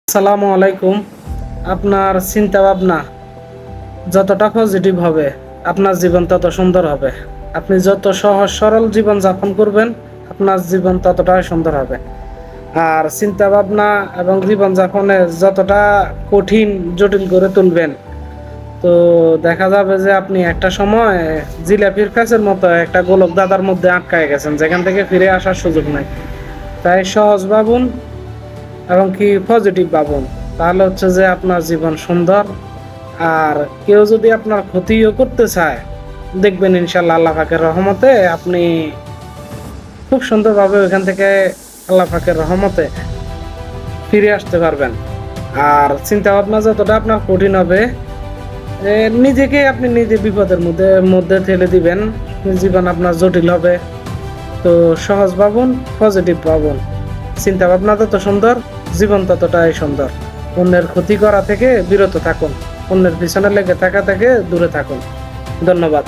আসসালামু আলাইকুম। আপনার চিন্তা ভাবনা যতটা পজিটিভ হবে আপনার জীবন তত সুন্দর হবে। আপনি যত সহজ সরল জীবন যাপন করবেন আপনার জীবন ততটাই সুন্দর হবে। আর চিন্তা ভাবনা এবং জীবন যাপনে যতটা কঠিন জটিল করে তুলবেন, তো দেখা যাবে যে আপনি একটা সময় জিলাপির কাছের মতো একটা গোলক দাদার মধ্যে আটকায় গেছেন, যেখান থেকে ফিরে আসার সুযোগ নাই। তাই সহজ ভাবুন এবং কি পজিটিভ ভাবুন, তাহলে হচ্ছে যে আপনার জীবন সুন্দর। আর কেউ যদি আপনার ক্ষতিও করতে চায়, দেখবেন ইনশাল্লাহ আল্লাহ পাকের রহমতে আপনি খুব সুন্দরভাবে ওইখান থেকে আল্লাহ পাকের রহমতে ফিরে আসতে পারবেন। আর চিন্তা ভাবনা যতটা আপনার কঠিন হবে, নিজেকে আপনি নিজে বিপদের মধ্যে মধ্যে ঠেলে দিবেন, জীবন আপনার জটিল হবে। তো সহজ ভাবুন, পজিটিভ ভাবুন। চিন্তা ভাবনা তত সুন্দর, জীবন ততটাই সুন্দর। অন্যের ক্ষতি করা থেকে বিরত থাকুন, অন্যের পিছনে লেগে থাকা থেকে দূরে থাকুন। ধন্যবাদ।